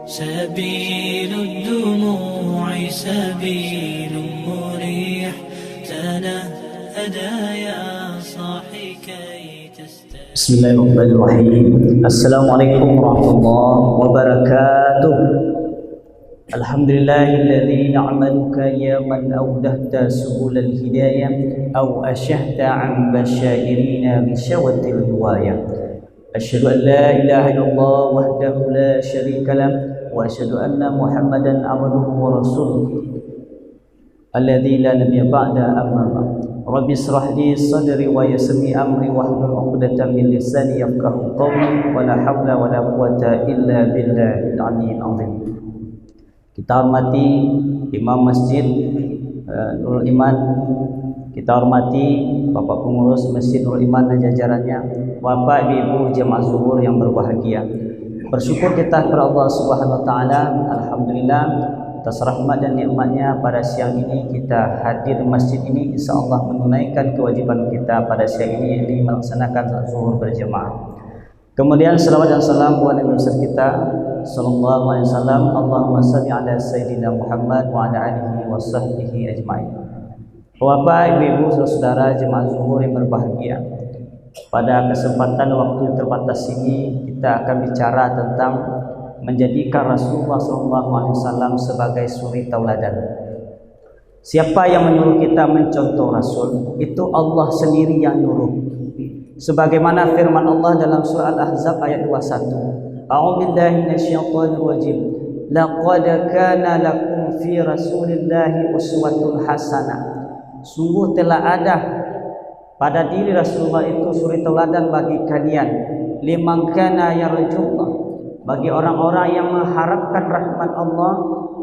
سبيل الدموع سبيل مريح تنهدى يا صاحي كي تستريح. بسم الله الرحمن الرحيم. السلام عليكم ورحمة الله وبركاته. الحمد لله الذي نعملك يا من أودهت سبل الهداية أو أشهت عن بشائرنا بشوة الهواية. أشهد أن لا إله إلا الله وحده لا شريك له وأشهد أن محمدا عبده ورسوله الذي لا نبي بعد أما بعد. رب اشرح لي صدري ويسر لي أمري واحلل عقدة من لساني يفقهوا قولي ولا حول ولا قوة إلا بالله العلي العظيم. Kita hormati Imam Masjid Nurul Iman, kita hormati Bapak Pengurus Masjid Nurul Iman dan jajarannya, Bapak Ibu jemaah zuhur yang berbahagia. Bersyukur kita kepada Allah Subhanahu wa taala, alhamdulillah atas rahmat dan nikmatnya pada siang ini kita hadir di masjid ini, insyaallah menunaikan kewajiban kita pada siang ini, yaitu melaksanakan zuhur berjamaah. Kemudian salawat dan salam buat Nabi besar kita sallallahu alaihi wasallam. Allahumma shalli ala sayyidina Muhammad wa ala alihi wa sahbihi ajma'in. Bapak, Ibu, saudara jemaah zuhur yang berbahagia, pada kesempatan waktu terbatas ini kita akan bicara tentang menjadikan Rasulullah sallallahu alaihi wasallam sebagai suri tauladan. Siapa yang menyuruh kita mencontoh Rasul? Itu Allah sendiri yang nyuruh. Sebagaimana firman Allah dalam surah Al-Ahzab ayat 21. A'udzubillahi minasyaitonir rajim. Laqad kana lakum fi Rasulillahi uswatun hasanah. Sungguh telah ada pada diri Rasulullah itu suri tauladan bagi kalian. Liman kana yarjullah, bagi orang-orang yang mengharapkan rahmat Allah,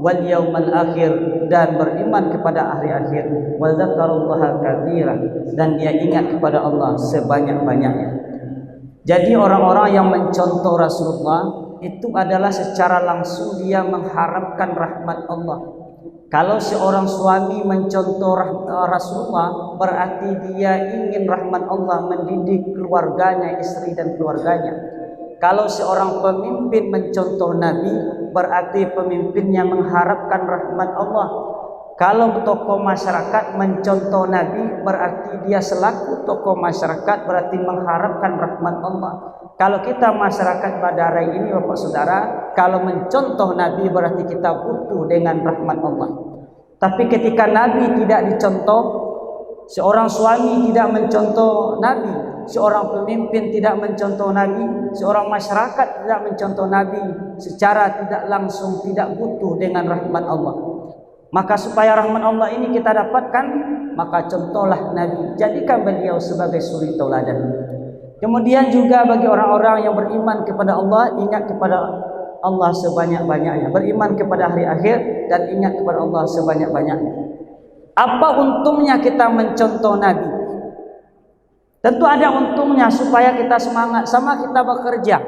wal yaumal akhir, dan beriman kepada hari akhir, wa dzakarullaha katsiran, dan dia ingat kepada Allah sebanyak-banyaknya. Jadi orang-orang yang mencontoh Rasulullah itu adalah secara langsung dia mengharapkan rahmat Allah. Kalau seorang suami mencontoh Rasulullah, berarti dia ingin rahmat Allah, mendidik keluarganya, istri dan keluarganya. Kalau seorang pemimpin mencontoh Nabi, berarti pemimpinnya mengharapkan rahmat Allah. Kalau tokoh masyarakat mencontoh Nabi, berarti dia selaku tokoh masyarakat berarti mengharapkan rahmat Allah. Kalau kita masyarakat Badarai ini Bapak Saudara, kalau mencontoh Nabi berarti kita butuh dengan rahmat Allah. Tapi ketika Nabi tidak dicontoh, seorang suami tidak mencontoh Nabi, seorang pemimpin tidak mencontoh Nabi, seorang masyarakat tidak mencontoh Nabi, secara tidak langsung tidak butuh dengan rahmat Allah. Maka supaya rahmat Allah ini kita dapatkan, maka contohlah Nabi, jadikan beliau sebagai suri tauladan. Kemudian juga bagi orang-orang yang beriman kepada Allah, ingat kepada Allah sebanyak-banyaknya, beriman kepada hari akhir dan ingat kepada Allah sebanyak-banyaknya. Apa untungnya kita mencontoh Nabi? Tentu ada untungnya supaya kita semangat, sama kita bekerja.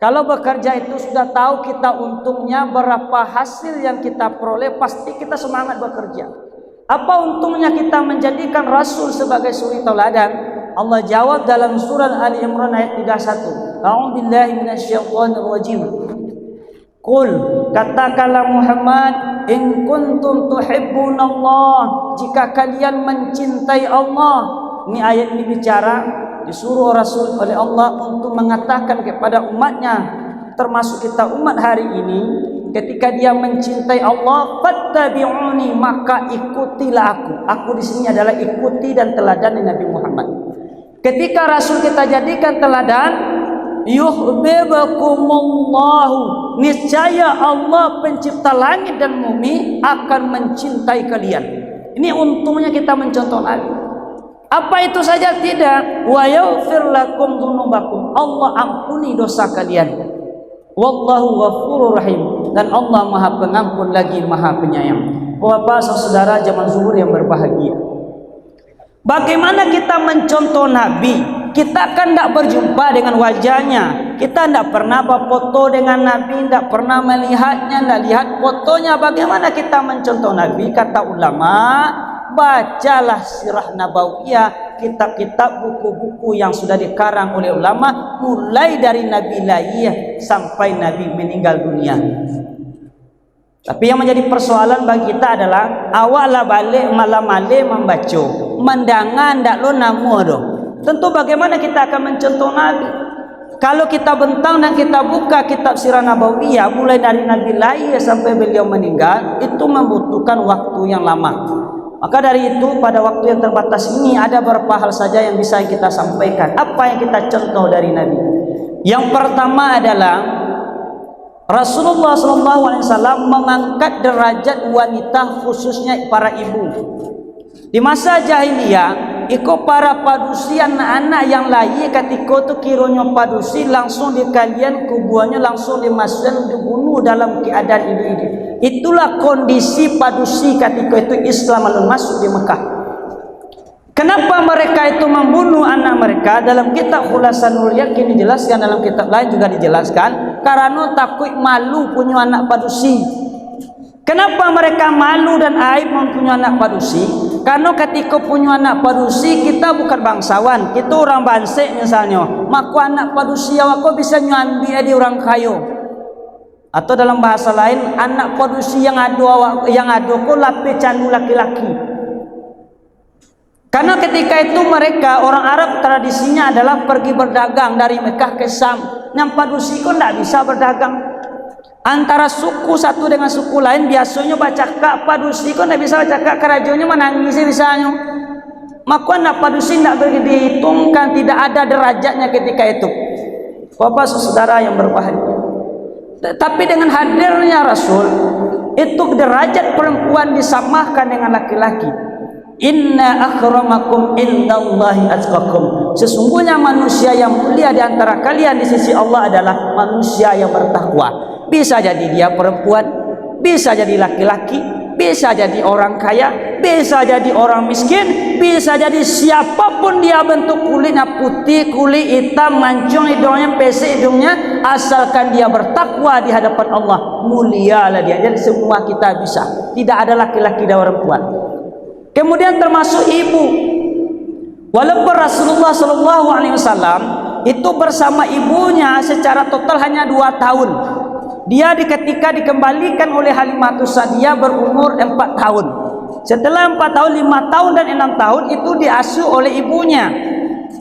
Kalau bekerja itu sudah tahu kita untungnya, berapa hasil yang kita peroleh, pasti kita semangat bekerja. Apa untungnya kita menjadikan Rasul sebagai suri tauladan? Allah jawab dalam surah Ali Imran ayat 31. A'udzubillahi minasyaitonir rajim. Qul, katakanlah Muhammad, in kuntum tuhibbunallah, jika kalian mencintai Allah. Ini ayat ini bicara disuruh Rasul oleh Allah untuk mengatakan kepada umatnya, termasuk kita umat hari ini, ketika dia mencintai Allah, fattabi'uni, maka ikutilah aku. Aku di sini adalah ikuti dan teladani Nabi Muhammad. Ketika Rasul kita jadikan teladan, yuhibbukumullahu, niscaya Allah pencipta langit dan bumi akan mencintai kalian. Ini untungnya kita mencontoh Nabi. Apa itu saja? Tidak. Wa yaghfir lakum dzunubakum, Allah ampuni dosa kalian. Wallahu ghafurur rahim, dan Allah Maha Pengampun lagi Maha Penyayang. Bapak saudara jemaah zuhur yang berbahagia, bagaimana kita mencontoh Nabi? Kita kan tidak berjumpa dengan wajahnya, kita tidak pernah berfoto dengan Nabi, tidak pernah melihatnya, tidak lihat fotonya. Bagaimana kita mencontoh Nabi? Kata ulama, bacalah sirah nabawiyah, kitab-kitab buku-buku yang sudah dikarang oleh ulama mulai dari Nabi lahir sampai Nabi meninggal dunia. Tapi yang menjadi persoalan bagi kita adalah awaklah balik malam malam membaca mendangan ndak lo namo do. Tentu bagaimana kita akan mencontoh Nabi kalau kita bentang dan kita buka kitab sirah nabawiyah mulai dari Nabi lahir sampai beliau meninggal, itu membutuhkan waktu yang lama. Maka dari itu pada waktu yang terbatas ini ada beberapa hal saja yang bisa kita sampaikan. Apa yang kita contoh dari Nabi? Yang pertama adalah Rasulullah SAW mengangkat derajat wanita, khususnya para ibu. Di masa jahiliyah, iko para padusi anak-anak yang lahir ketika itu kiranya padusi langsung dikalian kubuannya langsung dimasukkan dibunuh dalam keadaan hidup. Itulah kondisi padusi ketika itu Islam belum masuk di Mekah. Kenapa mereka itu membunuh anak mereka? Dalam kitab Khulasanul Yakin dijelaskan, dalam kitab lain juga dijelaskan, karena takut malu punya anak padusi. Kenapa mereka malu dan aib mempunyai anak padusi? Karena ketika punya anak padusi, kita bukan bangsawan, kita orang bansek misalnya, maka anak padusi awak bisa nyambi di orang kayu. Atau dalam bahasa lain, anak padusi yang ada kok lape candu laki-laki. Karena ketika itu mereka orang Arab tradisinya adalah pergi berdagang dari Mekah ke Syam. Yang padusi kok tidak bisa berdagang. Antara suku satu dengan suku lain biasanya bacakak padusi kok tidak bisa bacakak, kerajaannya menangis bisanya. Maka anak padusi tidak dihitungkan, tidak ada derajatnya ketika itu. Bapak saudara yang berbahagia. Tapi dengan hadirnya Rasul, itu derajat perempuan disamakan dengan laki-laki. Inna akramakum indallahi atqakum. Sesungguhnya manusia yang mulia di antara kalian di sisi Allah adalah manusia yang bertakwa. Bisa jadi dia perempuan, bisa jadi laki-laki, bisa jadi orang kaya, bisa jadi orang miskin, bisa jadi siapapun dia, bentuk kulitnya putih, kulit hitam, mancung hidungnya, pesek hidungnya, asalkan dia bertakwa di hadapan Allah, mulialah dia. Jadi semua kita bisa, tidak ada laki-laki dan perempuan. Kemudian termasuk ibu. Walaupun Rasulullah SAW itu bersama ibunya secara total hanya 2 tahun. Dia ketika dikembalikan oleh Halimatus Sa'diyah berumur 4 tahun. Setelah 4 tahun, 5 tahun dan 6 tahun itu diasuh oleh ibunya.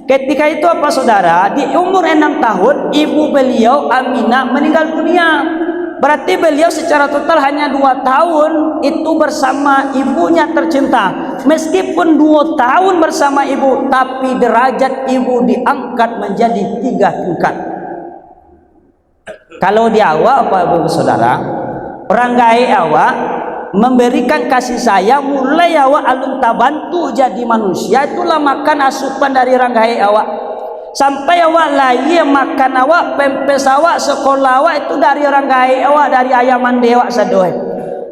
Ketika itu apa saudara? Di umur 6 tahun ibu beliau Aminah meninggal dunia. Berarti beliau secara total hanya 2 tahun itu bersama ibunya tercinta. Meskipun 2 tahun bersama ibu, tapi derajat ibu diangkat menjadi 3 tingkat. Kalau di awak Bapak Ibu Saudara, orang gaya awak memberikan kasih sayang mulai awak alun tabantu jadi manusia, itulah makan asupan dari orang gaya awak. Sampai awak lahir makan awak, pempes awak, sekolah awak itu dari orang gaya awak, dari ayaman dewa sadoe.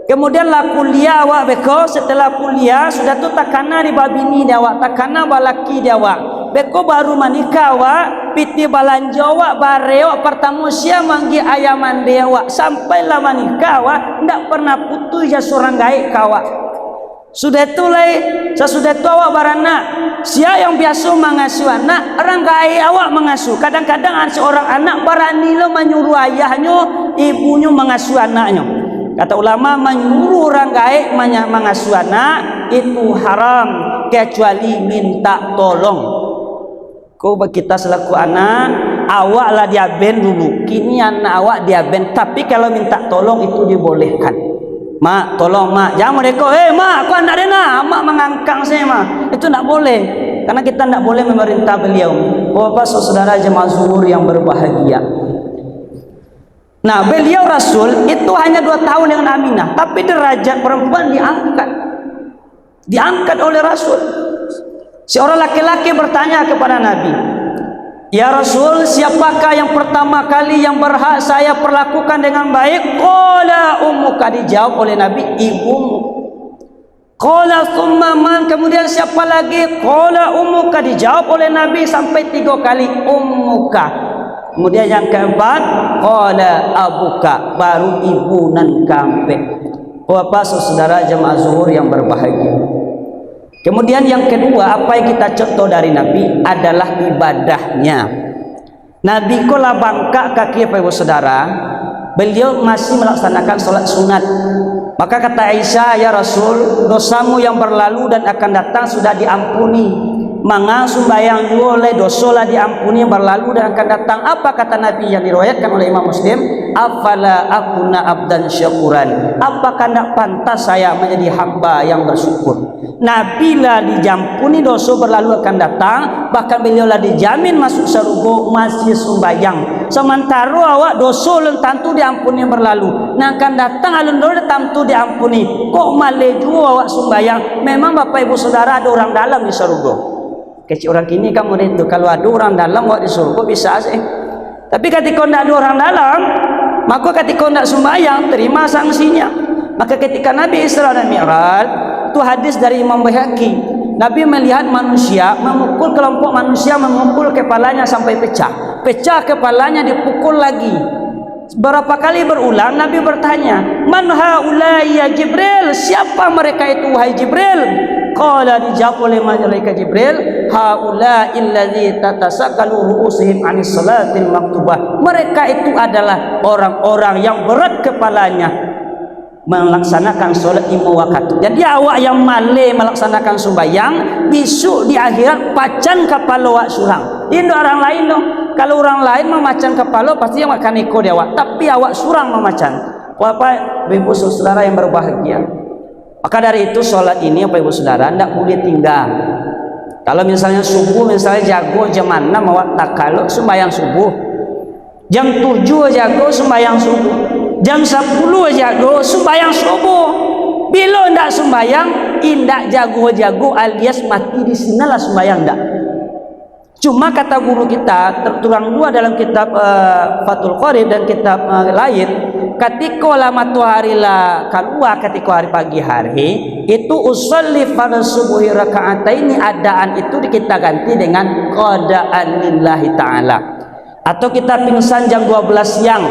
Kemudian lah kuliah awak beko, setelah kuliah sudah tu takana di babini awak, takana balaki awak. Beko baru manikah awak, piti balanja awak, bare awak pertama sia manggi ayaman dewa, sampailah manikah awak, ndak pernah putus ya seorang gaik kawak. Sudah tu sesudah tu awak beranak, sia yang biasa mengasuh anak, orang gaik awak mengasuh. Kadang-kadang seorang anak berani lo menyuruh ayahnya, ibunya mengasuh anaknya. Kata ulama, menyuruh orang gaik mengasuh anak itu haram kecuali minta tolong. Kau kita selaku anak, awaklah diaben dulu. Kini anak awak diaben, tapi kalau minta tolong itu dibolehkan. Mak, tolong mak, jangan mereka, mak, aku anak dia nak, mak mengangkang saya mak. Itu tidak boleh, karena kita tidak boleh memerintah beliau. Bapak saudara jemaah zuhur yang berbahagia. Nah, beliau Rasul itu hanya 2 tahun dengan Aminah, tapi derajat perempuan diangkat oleh Rasul. Seorang laki-laki bertanya kepada Nabi, "Ya Rasul, siapakah yang pertama kali yang berhak saya perlakukan dengan baik?" Qala ummuka, dijawab oleh Nabi, ibumu. Qala thumma man, kemudian siapa lagi? Qala ummuka, dijawab oleh Nabi sampai 3 kali, ummuka. Kemudian yang keempat, qala abuka, baru ibu nan kampe. Bapak saudara jemaah zuhur yang berbahagia. Kemudian yang kedua, apa yang kita contoh dari Nabi adalah ibadahnya. Nabi kola bangka kaki Ibu Saudara, beliau masih melaksanakan sholat sunat. Maka kata Aisyah, ya Rasul, dosamu yang berlalu dan akan datang sudah diampuni. Manga sembahyang juga oleh dosa lah diampuni yang berlalu dan akan datang. Apa kata Nabi yang diriwayatkan oleh Imam Muslim? Afala akuna abdan syakuran. Apakah tidak pantas saya menjadi hamba yang bersyukur? Nabi lah dijampuni dosa berlalu akan datang, bahkan beliau lah dijamin masuk surga masih sembahyang. Sementara awak dosa lun tentu diampuni yang berlalu, nah akan datang alun dosa tentu diampuni. Kok malah juga awak sembahyang? Memang Bapak Ibu Saudara ada orang dalam di surga. Kecil orang kini kamu itu kalau ada orang dalam awak di surga bisa sih. Tapi ketika tidak ada orang dalam, maka ketika tidak sembahyang terima sanksinya. Maka ketika Nabi Isra dan Mi'raj, itu hadis dari Imam Baihaqi, Nabi melihat manusia memukul kelompok manusia, memukul kepalanya sampai pecah. Pecah kepalanya dipukul lagi. Berapa kali berulang Nabi bertanya, "Man haula'i ya Jibril?" Siapa mereka itu wahai Jibril? Qala, dijawab oleh malaikat Jibril, "Haula'i allazi tatasaqalu ru'usihim 'anis salatil maktubah." Mereka itu adalah orang-orang yang berat kepalanya melaksanakan solat lima waktu. Jadi awak yang malai melaksanakan sembahyang, besok di akhirat pacan kepala awak surang. Ini orang lain dong. Kalau orang lain memacan kepala pasti yang akan ikut dia awak. Tapi awak surang memacan. Bapak Ibu Saudara yang berbahagia. Maka dari itu solat ini Bapak Ibu Saudara tidak boleh tinggal. Kalau misalnya subuh, misalnya jago jam 6 awak tak kalau sembahyang subuh. Jam 7 jago sembahyang subuh. Jam 10 jago sembahyang subuh. Bila tidak sembahyang, indak jago-jago alias mati di sinalah sembahyang dak. Cuma kata guru kita tertuang dua dalam kitab Fathul Qorib dan kitab lain, ketika lah matahari lah keluar ketika hari pagi hari itu usolli pada subuhi raka'ataini, adaan itu kita ganti dengan qada'an lillahi ta'ala. Atau kita pingsan jam 12 siang,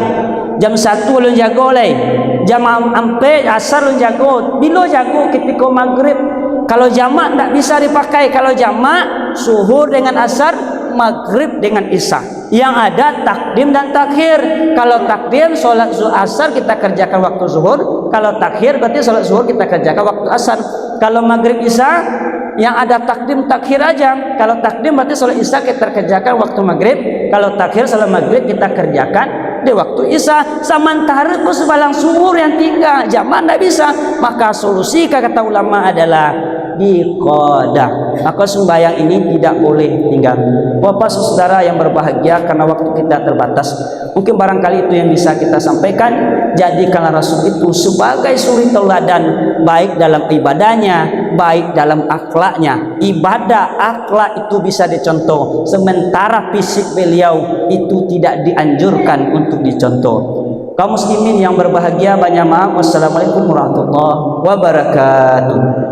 jam 1 lu jago leh, jam ampe asar lu jago, bila jago ketika maghrib. Kalau jamak tak bisa dipakai. Kalau jamak zuhur dengan asar, maghrib dengan isya. Yang ada takdim dan takhir. Kalau takdim solat asar kita kerjakan waktu zuhur. Kalau takhir berarti solat zuhur kita kerjakan waktu asar. Kalau maghrib isya yang ada takdim takhir aja. Kalau takdim berarti solat isya kita kerjakan waktu maghrib. Kalau takhir solat maghrib kita kerjakan di waktu isya. Sementara ku sebalang zuhur yang tinggal jamak tidak bisa. Maka solusi kata ulama adalah diqadah. Maka sembahyang ini tidak boleh tinggal. Bapak saudara yang berbahagia, karena waktu kita terbatas, mungkin barangkali itu yang bisa kita sampaikan. Jadikanlah Rasul itu sebagai suri teladan, baik dalam ibadahnya, baik dalam akhlaknya. Ibadah akhlak itu bisa dicontoh, sementara fisik beliau itu tidak dianjurkan untuk dicontoh. Kaum muslimin yang berbahagia, banyak maaf. Wassalamualaikum warahmatullahi wabarakatuh.